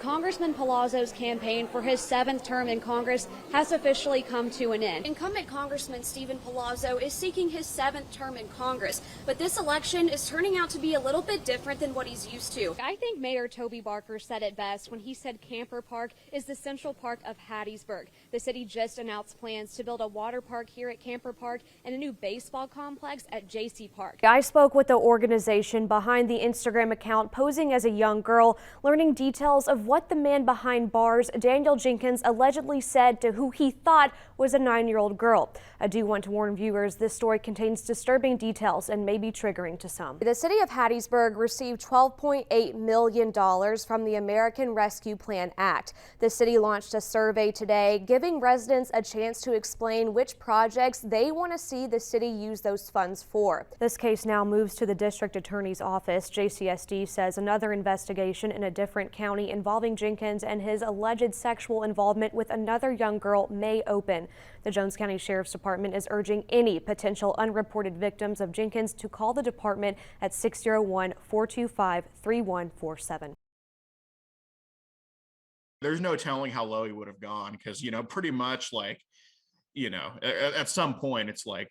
Congressman Palazzo's campaign for his 7th term in Congress has officially come to an end. Incumbent Congressman Stephen Palazzo is seeking his 7th term in Congress, but this election is turning out to be a little bit different than what he's used to. I think Mayor Toby Barker said it best when he said Camper Park is the Central Park of Hattiesburg. The city just announced plans to build a water park here at Camper Park and a new baseball complex at JC Park. I spoke with the organization behind the Instagram account posing as a young girl, learning details of what the man behind bars, Daniel Jenkins, allegedly said to who he thought was a 9-year-old girl. I do want to warn viewers this story contains disturbing details and may be triggering to some. The city of Hattiesburg received $12.8 million from the American Rescue Plan Act. The city launched a survey today, giving residents a chance to explain which projects they want to see the city use those funds for. This case now moves to the district attorney's office. JCSD says another investigation in a different county involving Jenkins and his alleged sexual involvement with another young girl may open. The Jones County Sheriff's Department is urging any potential unreported victims of Jenkins to call the department at 601-425-3147. There's no telling how low he would have gone because, pretty much like, at some point it's like,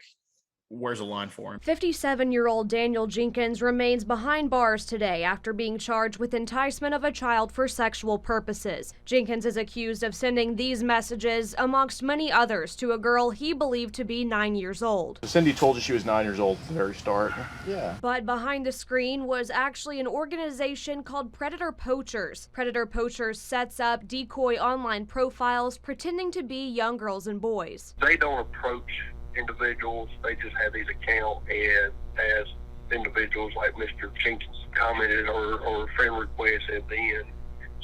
where's the line for him? 57-year-old Daniel Jenkins remains behind bars today after being charged with enticement of a child for sexual purposes. Jenkins is accused of sending these messages, amongst many others, to a girl he believed to be 9 years old. Cindy told you she was 9 years old at the very start. Yeah. But behind the screen was actually an organization called Predator Poachers. Predator Poachers sets up decoy online profiles pretending to be young girls and boys. They don't approach individuals, they just have these accounts, and as individuals like Mr. Jenkins commented or friend requests and then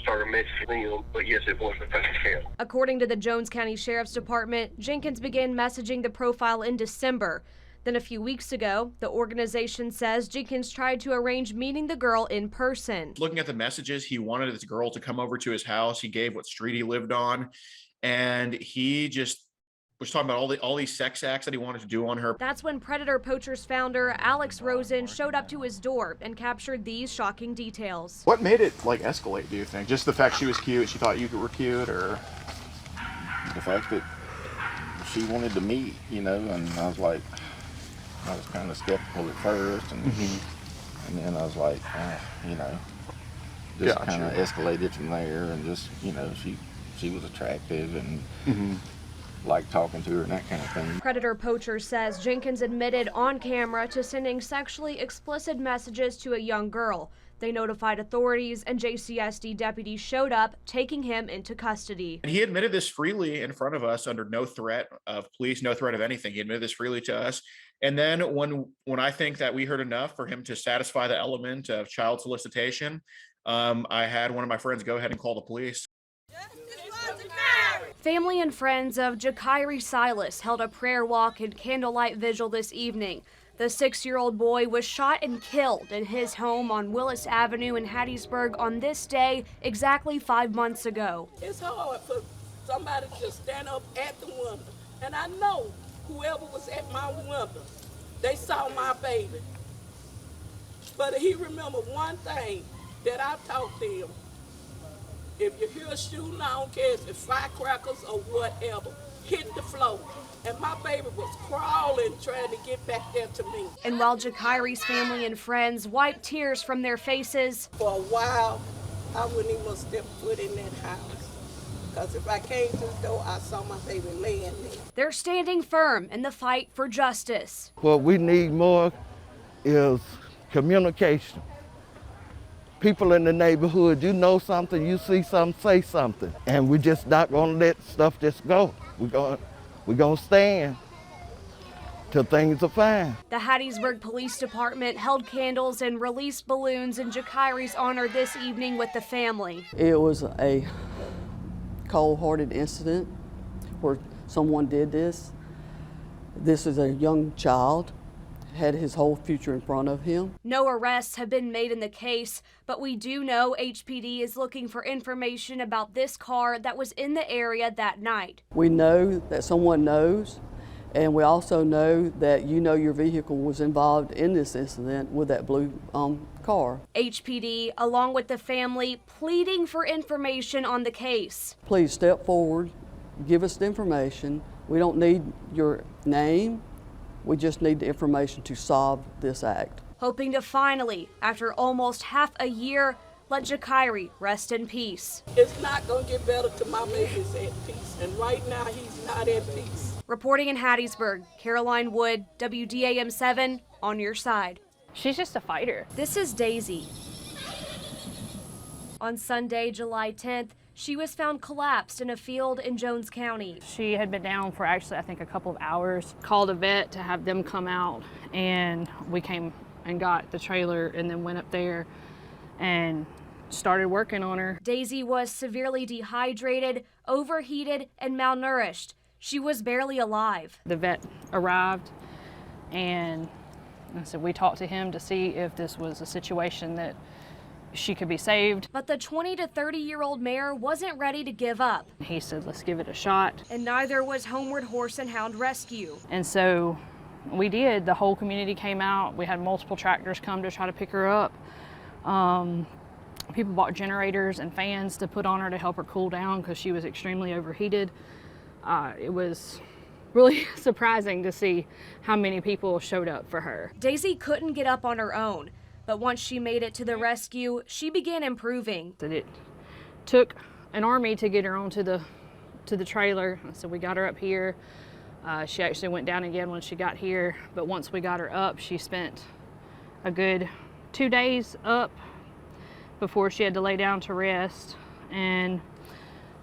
started messaging them, but yes, it was a fake account. According to the Jones County Sheriff's Department, Jenkins began messaging the profile in December. Then a few weeks ago, the organization says Jenkins tried to arrange meeting the girl in person. Looking at the messages, he wanted this girl to come over to his house. He gave what street he lived on, and he just was talking about all these sex acts that he wanted to do on her. That's when Predator Poachers founder Alex Rosen showed up to his door and captured these shocking details. What made it escalate, do you think? Just the fact she was cute, she thought you were cute, or The fact that she wanted to meet, and I was kind of skeptical at first, and then I was like, just kind of escalated from there, and just, she was attractive and like talking to her and that kind of thing. Predator Poacher says Jenkins admitted on camera to sending sexually explicit messages to a young girl. They notified authorities and JCSD deputies showed up, taking him into custody. And he admitted this freely in front of us under no threat of police, no threat of anything. He admitted this freely to us. And then when I think that we heard enough for him to satisfy the element of child solicitation, I had one of my friends go ahead and call the police. Family and friends of Ja'Kyrie Silas held a prayer walk and candlelight vigil this evening. The 6-year-old boy was shot and killed in his home on Willis Avenue in Hattiesburg on this day exactly 5 months ago. It's hard for somebody to stand up at the window, and I know whoever was at my window, they saw my baby. But he remembered one thing that I taught them. If you hear a shooting, I don't care if it's firecrackers or whatever, hit the floor. And my baby was crawling, trying to get back there to me. And while Ja'Kyrie's family and friends wiped tears from their faces, for a while, I wouldn't even step foot in that house. Because if I came to the door, I saw my baby laying there. They're standing firm in the fight for justice. What we need more is communication. People in the neighborhood, you know something, you see something, say something. And we're just not gonna let stuff just go. We're gonna stand till things are fine. The Hattiesburg Police Department held candles and released balloons in Ja'Kyrie's honor this evening with the family. It was a cold-hearted incident where someone did this. This is a young child, had his whole future in front of him. No arrests have been made in the case, but we do know HPD is looking for information about this car that was in the area that night. We know that someone knows, And we also know that your vehicle was involved in this incident with that blue car. HPD, along with the family, pleading for information on the case. Please step forward, give us the information. We don't need your name. We just need the information to solve this act. Hoping to finally, after almost half a year, let Jakiri rest in peace. It's not going to get better till my baby's at peace. And right now, he's not at peace. Reporting in Hattiesburg, Caroline Wood, WDAM 7, on your side. She's just a fighter. This is Daisy. On Sunday, July 10th, she was found collapsed in a field in Jones County. She had been down for actually, I think, a couple of hours. Called a vet to have them come out, and we came and got the trailer and then went up there and started working on her. Daisy was severely dehydrated, overheated, and malnourished. She was barely alive. The vet arrived, and so we talked to him to see if this was a situation that she could be saved. But the 20 to 30-year-old mare wasn't ready to give up. He said, let's give it a shot. And neither was Homeward Horse and Hound Rescue. And so we did. The whole community came out. We had multiple tractors come to try to pick her up. People bought generators and fans to put on her to help her cool down because she was extremely overheated. It was really surprising to see how many people showed up for her. Daisy couldn't get up on her own, but once she made it to the rescue, she began improving. It took an army to get her onto the trailer, so we got her up here. She actually went down again when she got here, but once we got her up, she spent a good 2 days up before she had to lay down to rest, and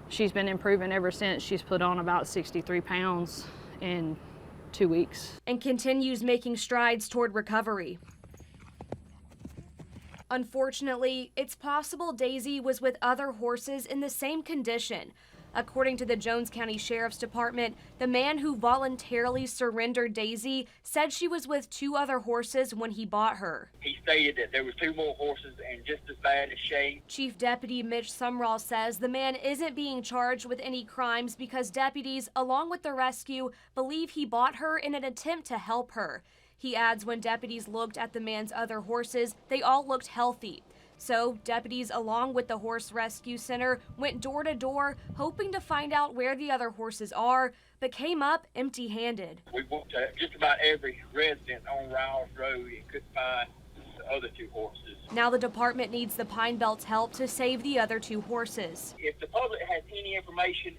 she's been improving ever since. She's put on about 63 pounds in 2 weeks. And continues making strides toward recovery. Unfortunately, it's possible Daisy was with other horses in the same condition. According to the Jones County Sheriff's Department, the man who voluntarily surrendered Daisy said she was with 2 other horses when he bought her. He stated that there were 2 more horses in just as bad a shape. Chief Deputy Mitch Sumrall says the man isn't being charged with any crimes because deputies, along with the rescue, believe he bought her in an attempt to help her. He adds when deputies looked at the man's other horses, they all looked healthy. So deputies, along with the Horse Rescue Center, went door to door, hoping to find out where the other horses are, but came up empty-handed. We went to just about every resident on Riles Road and couldn't find the other 2 horses. Now the department needs the Pine Belt's help to save the other 2 horses. If the public has any information,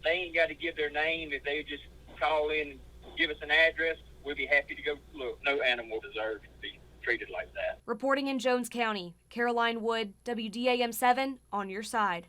they ain't got to give their name. If they just call in and give us an address, we'll be happy to go look. No animal deserves to be treated like that. Reporting in Jones County, Caroline Wood, WDAM 7, on your side.